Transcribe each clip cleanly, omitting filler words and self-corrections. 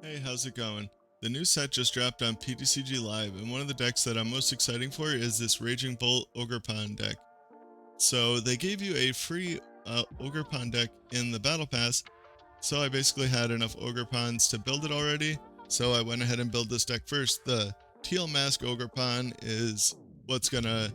Hey, how's it going? The new set just dropped on ptcglive, and one of the decks that I'm most excited for is this Raging Bolt Ogerpon deck. So they gave you a free Ogerpon deck in the Battle Pass, so I basically had enough Ogerpons to build it already, so I went ahead and built this deck first. The Teal Mask Ogerpon is what's gonna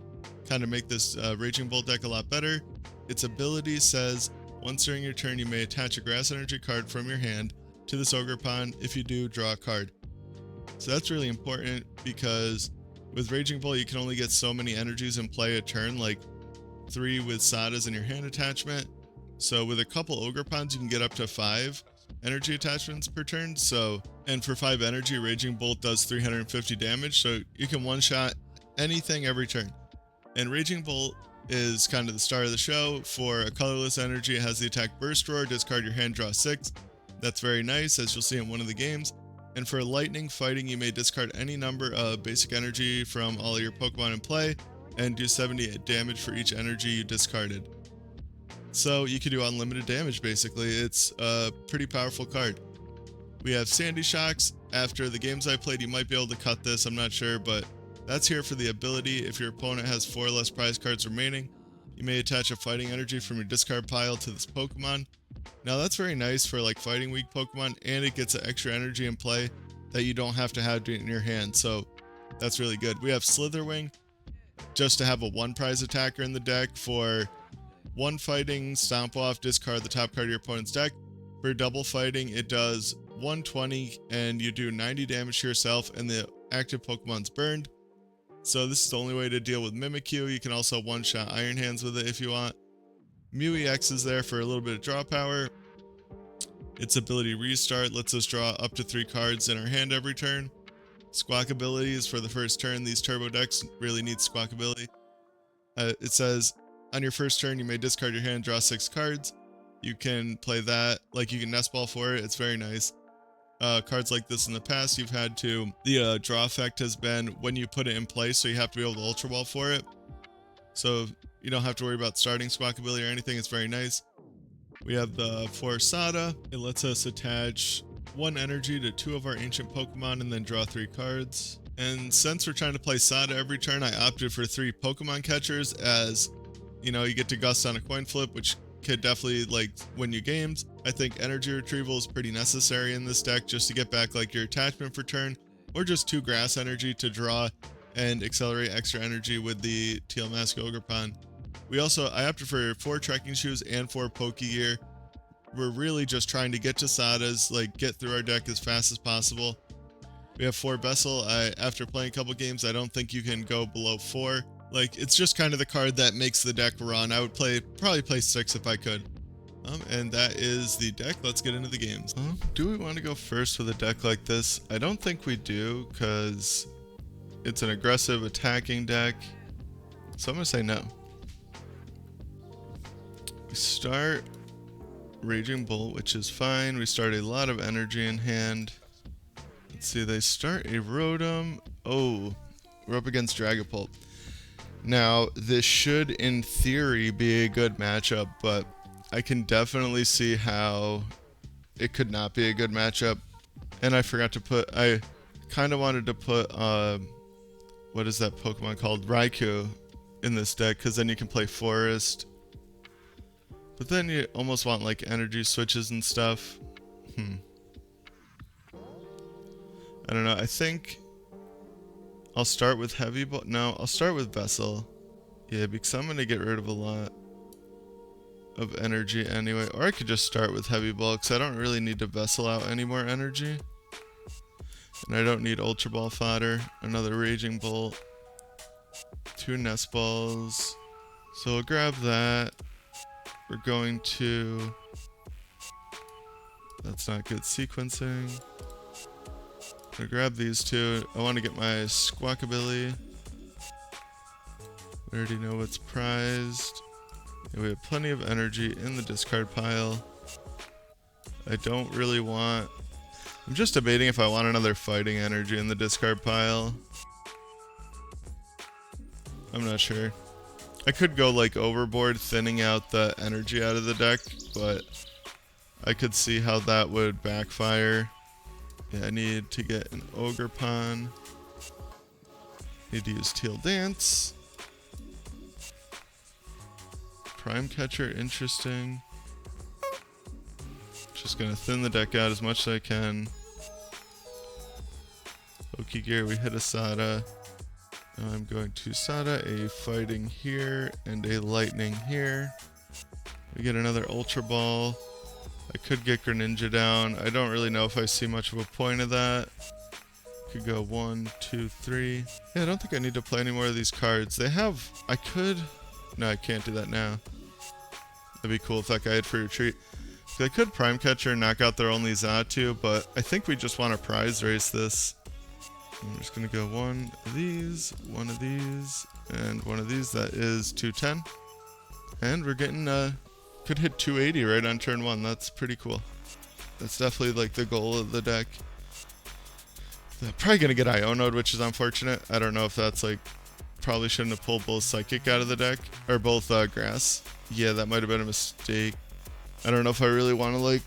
kind of make this Raging Bolt deck a lot better. Its ability says, once during your turn you may attach a Grass Energy card from your hand to this Ogerpon. If you do, draw a card. So that's really important because with Raging Bolt you can only get so many energies in play a turn, like 3 with Sadas in your hand attachment. So with a couple Ogerpons you can get up to 5 energy attachments per turn. So, and for 5 energy, Raging Bolt does 350 damage, so you can one-shot anything every turn. And Raging Bolt is kind of the star of the show. For a colorless energy, it has the attack Burst Roar, discard your hand, draw 6. That's very nice, as you'll see in one of the games. And for lightning fighting, you may discard any number of basic energy from all of your Pokemon in play and do 70 damage for each energy you discarded. So you can do unlimited damage basically. It's a pretty powerful card. We have Sandy Shocks. After the games I played, you might be able to cut this, I'm not sure, but that's here for the ability. If your opponent has 4 or less prize cards remaining, you may attach a fighting energy from your discard pile to this Pokemon. Now that's very nice for like fighting weak Pokemon, and it gets an extra energy in play that you don't have to have in your hand, so that's really good. We have Slither Wing, just to have a 1 prize attacker in the deck. For 1 fighting, stomp off, discard the top card of your opponent's deck. For double fighting, it does 120 and you do 90 damage to yourself and the active Pokemon's burned. So this is the only way to deal with Mimikyu. You can also one-shot Iron Hands with it if you want. Mew EX is there for a little bit of draw power. Its ability Restart lets us draw up to 3 cards in our hand every turn. Squawkabilly is for the first turn. These turbo decks really need Squawkabilly. It says, on your first turn you may discard your hand, draw 6 cards. You can play that, like you can Nest Ball for it. It's very nice. Cards like this in the past you've had to, the draw effect has been when you put it in place, so you have to be able to Ultra Ball for it. So you don't have to worry about starting Squawkabilly or anything. It's very nice. We have the for Sada. It lets us attach 1 energy to 2 of our ancient Pokemon and then draw 3 cards. And since we're trying to play Sada every turn, I opted for 3 Pokemon catchers, as you know, you get to gust on a coin flip, which could definitely like win you games. I think energy retrieval is pretty necessary in this deck just to get back like your attachment for turn, or just 2 grass energy to draw and accelerate extra energy with the Teal Mask Ogerpon. I opted for 4 Trekking Shoes and 4 Pokégear. We're really just trying to get to Sadas, like get through our deck as fast as possible. We have 4 Vessel. After playing a couple games, I don't think you can go below 4. Like, it's just kind of the card that makes the deck run. I would probably play 6 if I could. And that is the deck. Let's get into the games. Do we want to go first with a deck like this? I don't think we do, because it's an aggressive attacking deck. So I'm going to say no. We start Raging Bolt, which is fine. We start a lot of energy in hand. Let's see, they start a Rotom. Oh, we're up against Dragapult. Now, this should, in theory, be a good matchup, but I can definitely see how it could not be a good matchup. And I forgot to put, I kind of wanted to put, what is that Pokemon called? Raikou in this deck, because then you can play Forest. But then you almost want like energy switches and stuff. I don't know, I think I'll start with Heavy Ball. No, I'll start with Vessel. Yeah, because I'm going to get rid of a lot of energy anyway. Or I could just start with Heavy Ball, because I don't really need to Vessel out any more energy. And I don't need Ultra Ball fodder. Another Raging Bolt. 2 Nest Balls. So we'll grab that. We're going to... That's not good sequencing. I'm gonna grab these 2. I want to get my Squawkabilly. We already know what's prized. And we have plenty of energy in the discard pile. I don't really want... I'm just debating if I want another fighting energy in the discard pile. I'm not sure. I could go like overboard, thinning out the energy out of the deck, but I could see how that would backfire Yeah, I need to get an Ogerpon. Need to use Teal Dance. Prime Catcher, interesting. Just gonna thin the deck out as much as I can. Pokégear, we hit a Sada. Now I'm going to Sada, a fighting here, and a lightning here. We get another Ultra Ball. I could get Greninja down. I don't really know if I see much of a point of that. Could go 1, 2, 3. Yeah, I don't think I need to play any more of these cards. They have... I could... No, I can't do that now. That'd be cool if that guy had free retreat. I could Prime Catcher and knock out their only Xatu, but I think we just want to prize race this. I'm just going to go one of these, and one of these. That is 210. And we're getting, could hit 280 right on turn 1. That's pretty cool. That's definitely like the goal of the deck. I'm probably going to get Ionode, which is unfortunate. I don't know if that's like, probably shouldn't have pulled both Psychic out of the deck, or both Grass. Yeah, that might have been a mistake. I don't know if I really want to like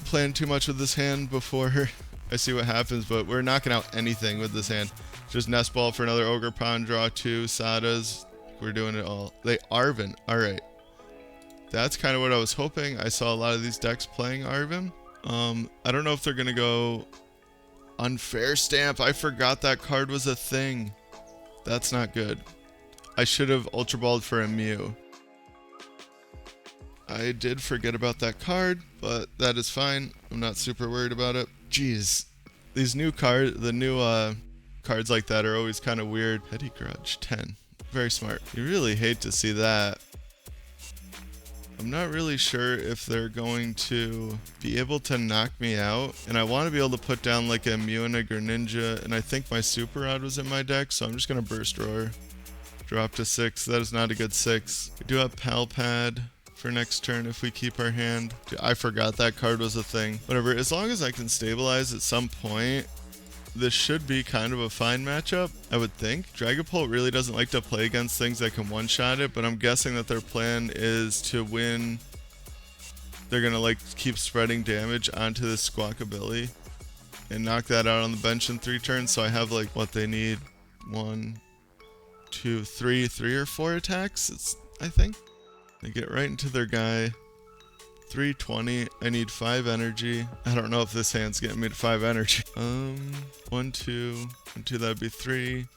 plan too much with this hand before I see what happens, but we're knocking out anything with this hand. Just Nest Ball for another Ogerpon, draw 2, Sadas. We're doing it all. They Arven. Alright. That's kind of what I was hoping. I saw a lot of these decks playing Arven. I don't know if they're going to go Unfair Stamp. I forgot that card was a thing. That's not good. I should have Ultra Balled for a Mew. I did forget about that card, but that is fine. I'm not super worried about it. Jeez. These new cards, the new cards like that are always kind of weird. Petty Grudge, 10. Very smart. You really hate to see that. I'm not really sure if they're going to be able to knock me out. And I want to be able to put down like a Mew and a Greninja. And I think my Super Rod was in my deck, so I'm just going to Burst Roar. Drop to 6. That is not a good 6. We do have Pal Pad for next turn if we keep our hand. Dude, I forgot that card was a thing. Whatever, as long as I can stabilize at some point, this should be kind of a fine matchup, I would think. Dragapult really doesn't like to play against things that can one-shot it, but I'm guessing that their plan is to win. They're gonna like keep spreading damage onto the Squawkabilly and knock that out on the bench in 3 turns, so I have like what they need. 1, 2, 3 or 4 attacks, I think. They get right into their guy. 320. I need 5 energy. I don't know if this hand's getting me to 5 energy. 1, 2. 1, 2, that'd be 3.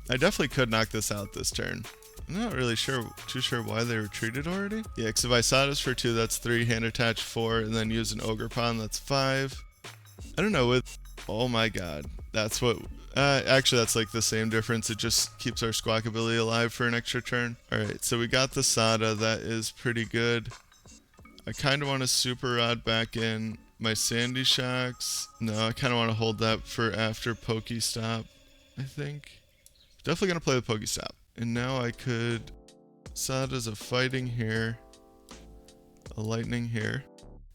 I definitely could knock this out this turn. I'm not really too sure why they retreated already. Yeah, because if I saw this for 2, that's 3. Hand attach 4, and then use an Ogerpon, that's 5. I don't know, oh my god. That's what... actually, that's like the same difference. It just keeps our Squawkabilly alive for an extra turn. Alright, so we got the Sada. That is pretty good. I kind of want to Super Rod back in my Sandy Shocks. No, I kind of want to hold that for after PokéStop, I think. Definitely going to play with PokéStop. And now I could... Sada's a fighting here. A lightning here.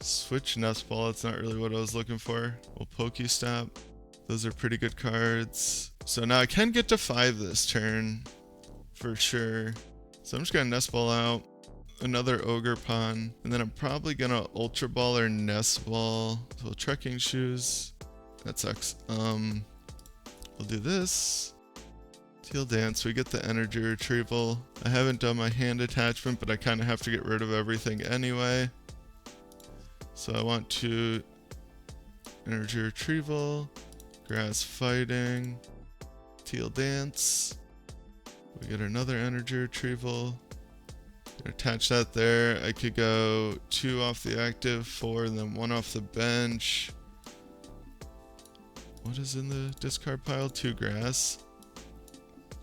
Switch Nest Ball. That's not really what I was looking for. We'll PokéStop. Those are pretty good cards. So now I can get to 5 this turn, for sure. So I'm just gonna Nest Ball out, another Ogerpon, and then I'm probably gonna Ultra Ball or Nest Ball. So Trekking Shoes. That sucks. We'll do this. Teal Dance, we get the energy retrieval. I haven't done my hand attachment, but I kind of have to get rid of everything anyway. So I want to energy retrieval. Grass fighting, Teal Dance. We get another energy retrieval. Attach that there. I could go 2 off the active, 4, and then 1 off the bench. What is in the discard pile? 2 grass.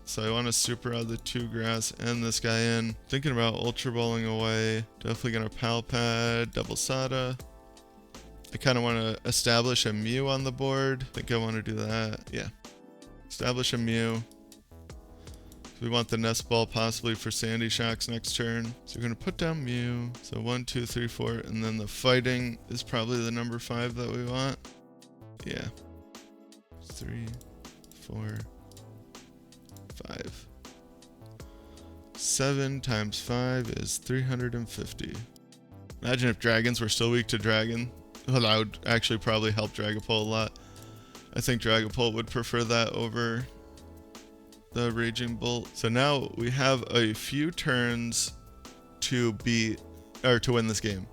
So I want to Super Rod the 2 grass and this guy in. Thinking about Ultra Balling away. Definitely gonna Pal Pad, double Sada. I kind of want to establish a Mew on the board. I think I want to do that. Yeah. Establish a Mew. So we want the Nest Ball possibly for Sandy Shocks next turn. So we're going to put down Mew. So 1, 2, 3, 4. And then the fighting is probably the number 5 that we want. Yeah. 3, 4, 5. 7 times 5 is 350. Imagine if dragons were still weak to dragon. Well, that would actually probably help Dragapult a lot. I think Dragapult would prefer that over the Raging Bolt. So now we have a few turns to beat, or to win this game.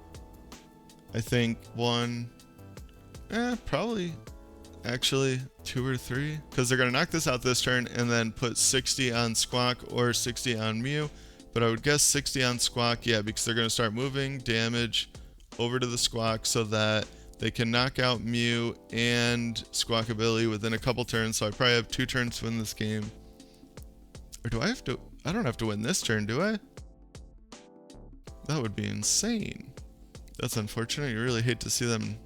I think one, probably actually 2 or 3, because they're going to knock this out this turn and then put 60 on Squawk or 60 on Mew. But I would guess 60 on Squawk, yeah, because they're going to start moving damage over to the Squawk so that they can knock out Mew and Squawkabilly within a couple turns. So I probably have 2 turns to win this game. Or do I have to? I don't have to win this turn, do I? That would be insane. That's unfortunate. You really hate to see them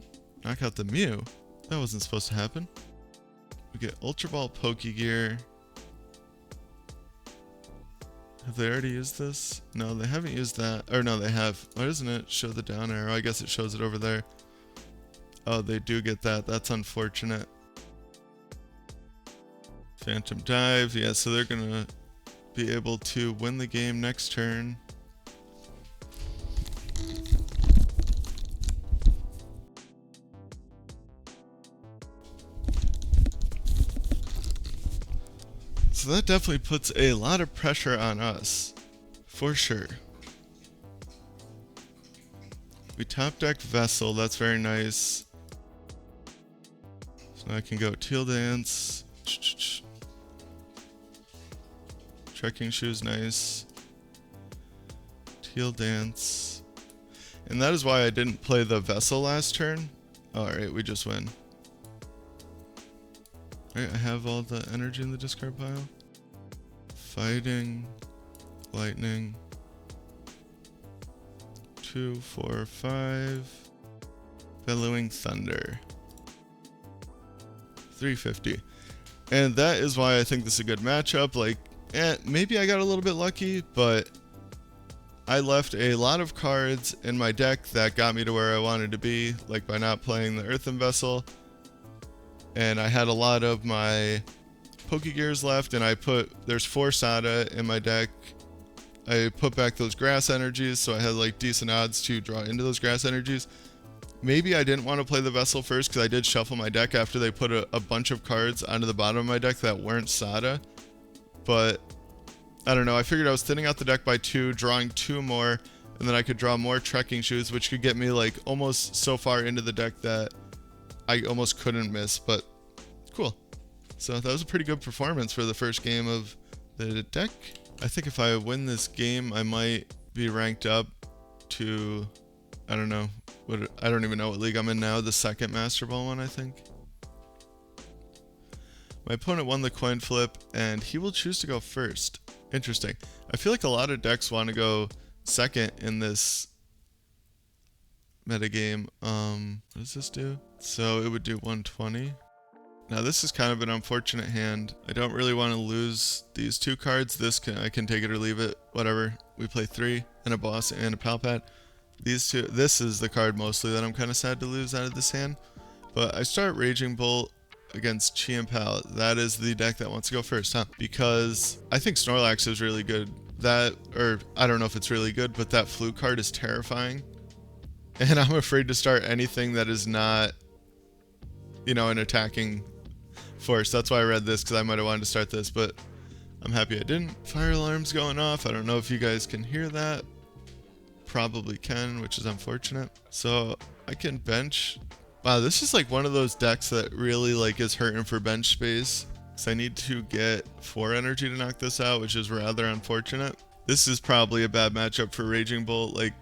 knock out the Mew. That wasn't supposed to happen. We get Ultra Ball Pokégear. Have they already used this? No, they haven't used that. Or no, they have. Why doesn't it show the down arrow? I guess it shows it over there. Oh, they do get that. That's unfortunate. Phantom Dive. Yeah, so they're going to be able to win the game next turn. So that definitely puts a lot of pressure on us, for sure. We top deck Vessel, that's very nice. So now I can go Teal Dance. Trekking Shoes, nice. Teal Dance. And that is why I didn't play the Vessel last turn. Alright, we just win. Alright, I have all the energy in the discard pile. Fighting. Lightning. 2, 4, 5. Bellowing Thunder. 350. And that is why I think this is a good matchup. Like, maybe I got a little bit lucky, but I left a lot of cards in my deck that got me to where I wanted to be, like by not playing the Earthen Vessel. And I had a lot of my Pokégears left, and there's 4 Sada in my deck. I put back those grass energies, so I had like decent odds to draw into those grass energies. Maybe I didn't want to play the Vessel first because I did shuffle my deck after they put a bunch of cards onto the bottom of my deck that weren't Sada. But I don't know, I figured I was thinning out the deck by 2, drawing 2 more, and then I could draw more Trekking Shoes, which could get me like almost so far into the deck that I almost couldn't miss, but cool. So that was a pretty good performance for the first game of the deck. I think if I win this game, I might be ranked up to, I don't know, I don't even know what league I'm in now, the second Master Ball one, I think. My opponent won the coin flip, and he will choose to go first. Interesting. I feel like a lot of decks want to go second in this metagame. What does this do? So it would do 120. Now this is kind of an unfortunate hand. I don't really want to lose these 2 cards. I can take it or leave it, whatever. We play 3 and a boss and a Pal Pad. These 2, this is the card mostly that I'm kind of sad to lose out of this hand. But I start Raging Bolt against Chi and Pal. That is the deck that wants to go first, huh? Because I think Snorlax is really good. I don't know if it's really good, but that Fluke card is terrifying. And I'm afraid to start anything that is not, you know, an attacking force. That's why I read this, because I might have wanted to start this, but I'm happy I didn't. Fire alarm's going off. I don't know if you guys can hear that. Probably can, which is unfortunate. So I can bench. Wow, this is like one of those decks that really like is hurting for bench space. So I need to get 4 energy to knock this out, which is rather unfortunate. This is probably a bad matchup for Raging Bolt. Like,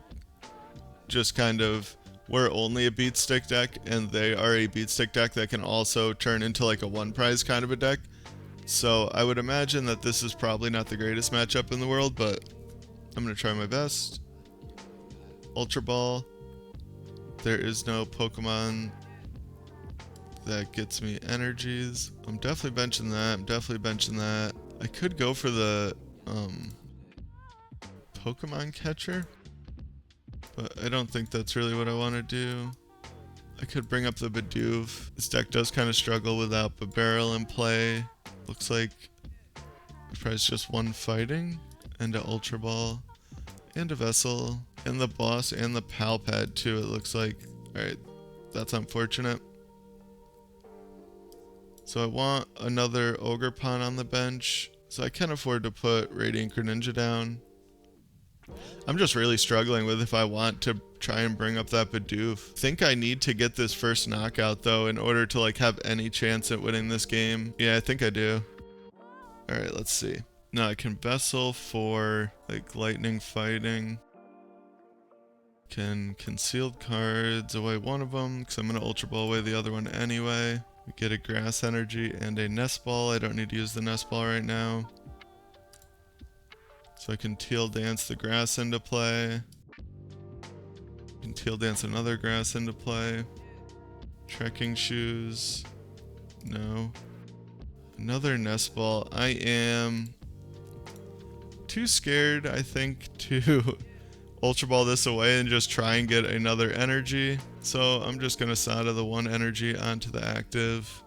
just kind of, we're only a beat stick deck, and they are a beat stick deck that can also turn into like a 1 prize kind of a deck. So I would imagine that this is probably not the greatest matchup in the world, but I'm going to try my best. Ultra Ball. There is no Pokemon that gets me energies. I'm definitely benching that. I could go for the Pokemon Catcher, but I don't think that's really what I want to do. I could bring up the Bidoof. This deck does kind of struggle without a barrel in play. Looks like probably just 1 fighting and an Ultra Ball and a Vessel and the boss and the Pal Pad too, it looks like. Alright, That's unfortunate. So I want another Ogerpon on the bench, so I can afford to put Radiant Greninja down. I'm just really struggling with if I want to try and bring up that Bidoof. Think I need to get this first knockout though in order to like have any chance at winning this game. Yeah, I think I do. Alright, let's see. Now I can Vessel for like lightning fighting. Can concealed cards away one of them because I'm going to Ultra Ball away the other one anyway. We get a Grass Energy and a Nest Ball. I don't need to use the Nest Ball right now. So I can Teal Dance the Grass into play. I can Teal Dance another Grass into play. Trekking Shoes. No. Another Nest Ball. I am too scared, I think, to Ultra Ball this away and just try and get another energy. So I'm just going to Sada the one energy onto the active.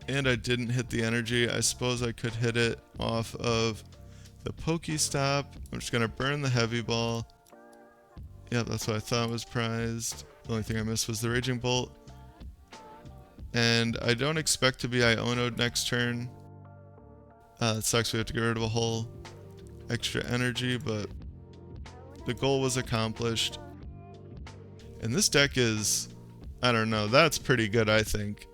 And I didn't hit the energy. I suppose I could hit it off of the PokéStop. I'm just going to burn the heavy ball. Yeah, that's what I thought was prized. The only thing I missed was the Raging Bolt. And I don't expect to be Iono'd next turn. It sucks we have to get rid of a whole extra energy, but the goal was accomplished. And this deck is, I don't know, that's pretty good, I think.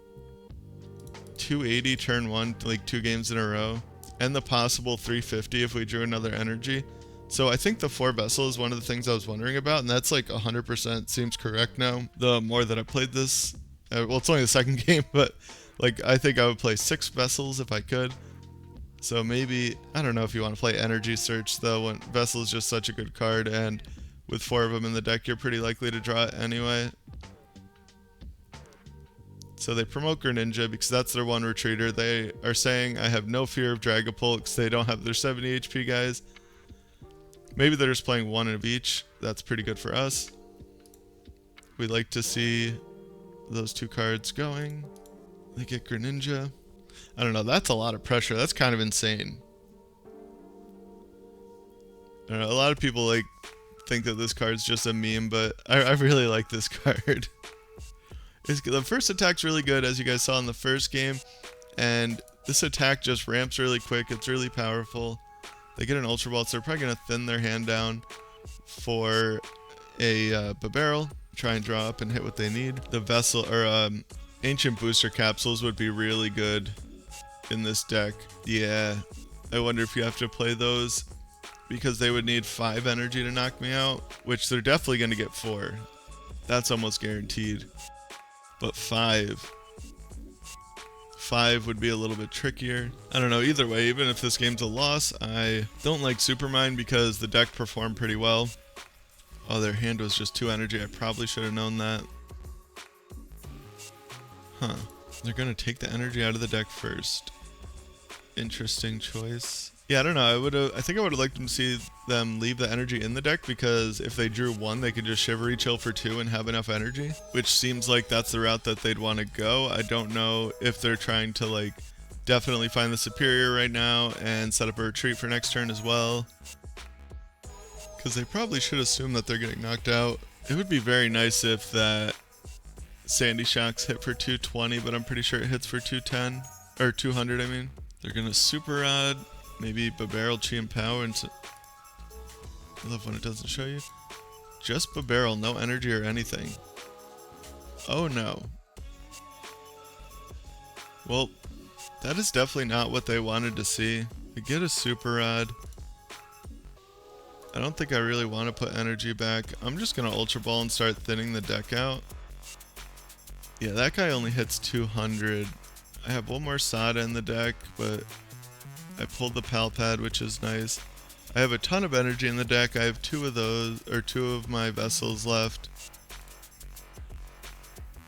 280 turn 1, like 2 games in a row. And the possible 350 if we drew another energy. So I think the 4 Vessel is one of the things I was wondering about, and that's like 100% seems correct now. The more that I played this, well, it's only the second game, but like I think I would play 6 Vessels if I could. So maybe, I don't know if you want to play Energy Search though, when Vessel is just such a good card, and with 4 of them in the deck, you're pretty likely to draw it anyway. So they promote Greninja because that's their one retreater. They are saying I have no fear of Dragapult because they don't have their 70 HP guys. Maybe they're just playing 1 of each. That's pretty good for us. We like to see those 2 cards going. They get Greninja. I don't know, that's a lot of pressure. That's kind of insane. I don't know, a lot of people like think that this card's just a meme, but I really like this card. The first attack's really good, as you guys saw in the first game, and this attack just ramps really quick. It's really powerful. They get an Ultra Ball, so they're probably going to thin their hand down for a Barrel, try and draw up and hit what they need. The Vessel, or Ancient Booster Capsules would be really good in this deck. Yeah, I wonder if you have to play those, because they would need 5 energy to knock me out, which they're definitely going to get 4. That's almost guaranteed. But 5 would be a little bit trickier. I don't know, either way, even if this game's a loss, I don't like Supermine because the deck performed pretty well. Oh, their hand was just 2 energy. I probably should have known that. Huh. They're gonna take the energy out of the deck first. Interesting choice. Yeah, I don't know. I think I would have liked to see them leave the energy in the deck, because if they drew 1, they could just Shivery Chill for 2 and have enough energy, which seems like that's the route that they'd want to go. I don't know if they're trying to like definitely find the superior right now and set up a retreat for next turn as well, because they probably should assume that they're getting knocked out. It would be very nice if that Sandy Shocks hit for 220, but I'm pretty sure it hits for 210, or 200 I mean. They're gonna Super Rod. Maybe Barrel, Chi and Power, and I love when it doesn't show you. Just Barrel, no energy or anything. Oh no. Well, that is definitely not what they wanted to see. We get a Super Rod. I don't think I really want to put energy back. I'm just going to Ultra Ball and start thinning the deck out. Yeah, that guy only hits 200. I have one more Sada in the deck, but I pulled the Pal Pad, which is nice. I have a ton of energy in the deck. I have 2 of those, or 2 of my Vessels left.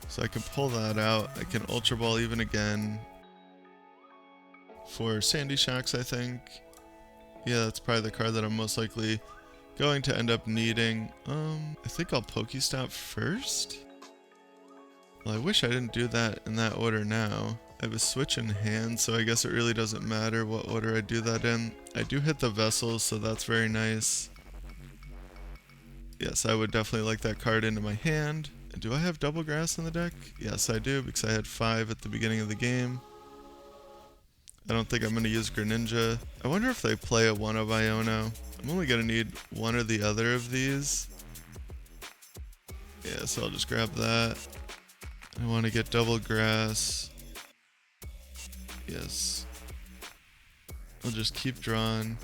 So I can pull that out. I can Ultra Ball even again for Sandy Shocks, I think. Yeah, that's probably the card that I'm most likely going to end up needing. I think I'll PokéStop first. Well, I wish I didn't do that in that order now. I have a Switch in hand, so I guess it really doesn't matter what order I do that in. I do hit the Vessels, so that's very nice. Yes, I would definitely like that card into my hand. Do I have double grass in the deck? Yes, I do, because I had 5 at the beginning of the game. I don't think I'm going to use Greninja. I wonder if they play a 1 of Iono. I'm only going to need one or the other of these. Yeah, so I'll just grab that. I want to get double grass. Yes. I'll just keep drawing.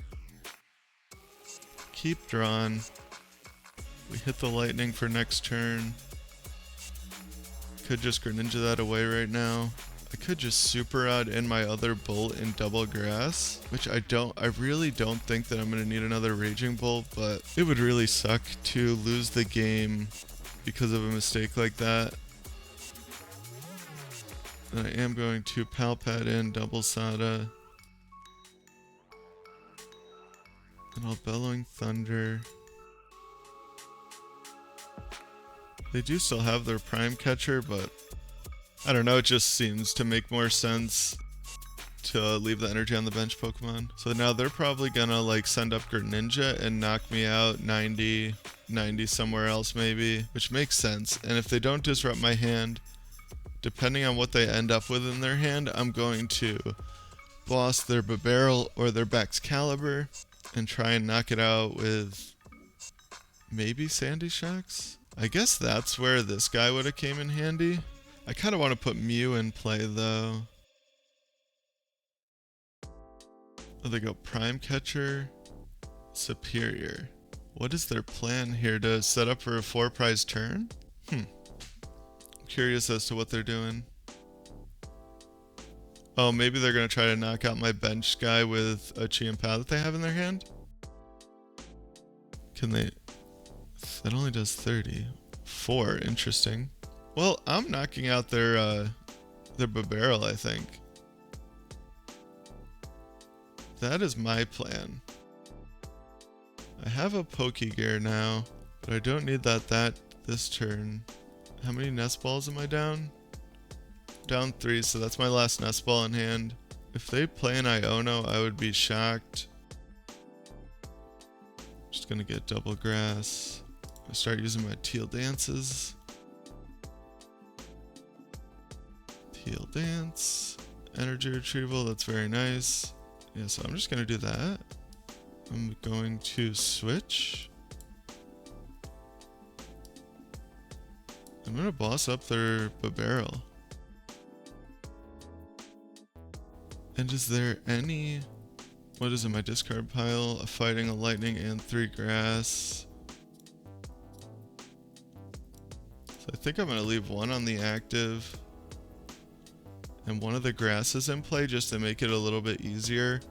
Keep drawing. We hit the lightning for next turn. Could just Greninja that away right now. I could just super out in my other Bolt in double grass, which I really don't think that I'm going to need another Raging Bolt, but it would really suck to lose the game because of a mistake like that. And I am going to Pal Pad in double Sada. And I'll Bellowing Thunder. They do still have their Prime Catcher, but I don't know, it just seems to make more sense to leave the energy on the bench Pokemon. So now they're probably gonna like send up Greninja and knock me out 90 somewhere else maybe, which makes sense. And if they don't disrupt my hand, depending on what they end up with in their hand, I'm going to boss their Barrel or their Baxcalibur and try and knock it out with maybe Sandy Shocks. I guess that's where this guy would have came in handy. I kind of want to put Mew in play though. Oh, they go Prime Catcher, Superior. What is their plan here, to set up for a 4-prize turn? I'm curious as to what they're doing. Oh, maybe they're going to try to knock out my bench guy with a Chi-Pao that they have in their hand? Can they... That only does 30. 4, interesting. Well, I'm knocking out their Barrel, I think. That is my plan. I have a Pokégear now, but I don't need that this turn. How many Nest Balls am I down? Down 3, so that's my last Nest Ball in hand. If they play an Iono, I would be shocked. Just gonna get double grass. I start using my Teal dances. Teal dance. Energy retrieval, that's very nice. Yeah, so I'm just gonna do that. I'm going to switch. I'm gonna boss up their Barrel. And is there any... What is in my discard pile? A Fighting, a Lightning, and 3 grass. So I think I'm gonna leave 1 on the active. And 1 of the grasses in play just to make it a little bit easier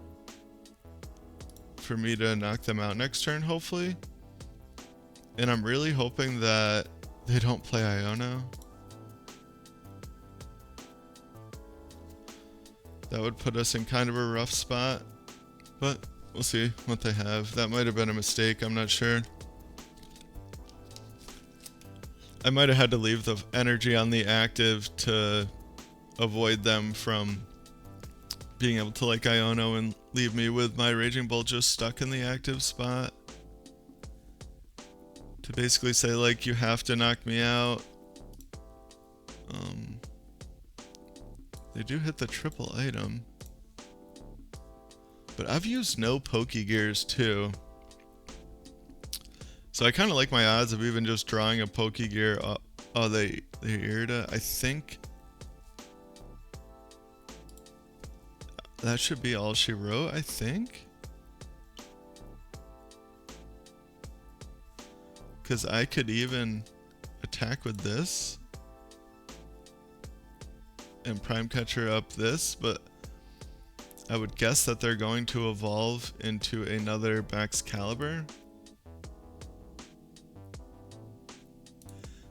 for me to knock them out next turn, hopefully. And I'm really hoping that they don't play Iono. That would put us in kind of a rough spot, but we'll see what they have. That might have been a mistake, I'm not sure. I might have had to leave the energy on the active to avoid them from being able to like Iono and leave me with my Raging Bolt just stuck in the active spot. To basically say like, you have to knock me out. They do hit the triple item. But I've used no Pokégears too. So I kind of like my odds of even just drawing a Pokégear. Oh, they Irida. I think that should be all she wrote, I think. Because I could even attack with this. And Prime Catcher up this, but I would guess that they're going to evolve into another Baxcalibur.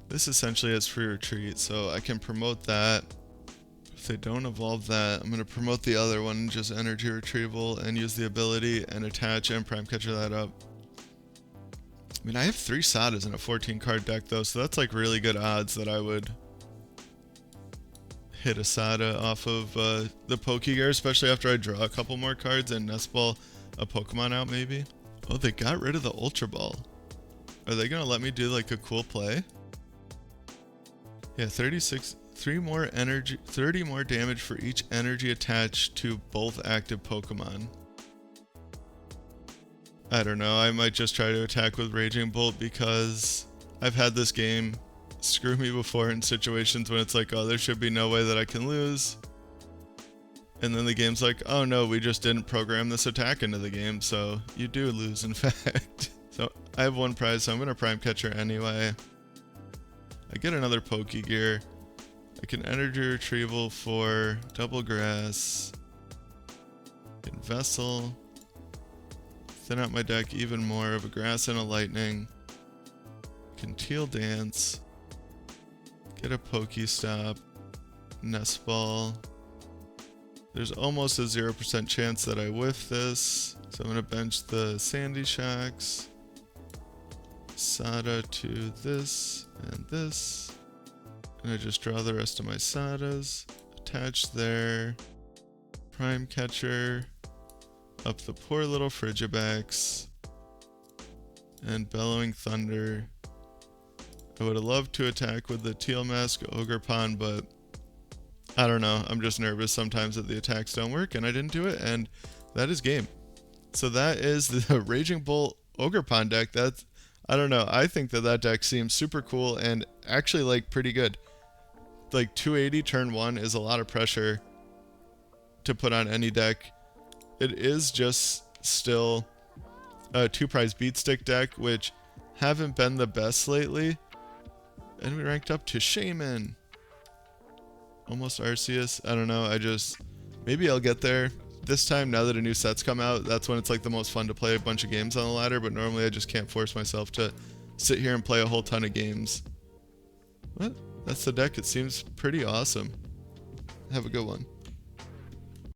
This essentially has free retreat, so I can promote that. If they don't evolve that, I'm going to promote the other one, just energy retrieval, and use the ability and attach and Prime Catcher that up. I mean, I have 3 Sadas in a 14 card deck though, so that's like really good odds that I would hit a Sada off of the Pokégear, especially after I draw a couple more cards and Nest Ball a Pokemon out maybe. Oh, they got rid of the Ultra Ball. Are they gonna let me do like a cool play? Yeah, 3 more energy, 30 more damage for each energy attached to both active Pokemon. I don't know, I might just try to attack with Raging Bolt because I've had this game screw me before in situations when it's like, oh, there should be no way that I can lose. And then the game's like, oh no, we just didn't program this attack into the game, so you do lose in fact. So I have 1 prize, so I'm going to Prime Catcher anyway. I get another Pokégear. I can energy retrieval for double grass. I can Vessel. Thin out my deck even more of a grass and a lightning. I can Teal dance. Get a PokéStop. Nest Ball. There's almost a 0% chance that I whiff this. So I'm going to bench the Sandy Shocks. Sada to this and this. And I just draw the rest of my Sadas. Attach there. Prime Catcher. Up the poor little Frigibax. And Bellowing Thunder. I would have loved to attack with the Teal Mask Ogerpon, but I don't know. I'm just nervous sometimes that the attacks don't work, and I didn't do it, and that is game. So that is the Raging Bolt Ogerpon deck. That's, I don't know. I think that deck seems super cool and actually like pretty good. Like 280 turn 1 is a lot of pressure to put on any deck. It is just still a 2-prize beatstick deck, which haven't been the best lately. And we ranked up to Shaman. Almost Arceus. I don't know. Maybe I'll get there. This time, now that a new set's come out, that's when it's like the most fun to play a bunch of games on the ladder, but normally I just can't force myself to sit here and play a whole ton of games. What? That's the deck. It seems pretty awesome. Have a good one.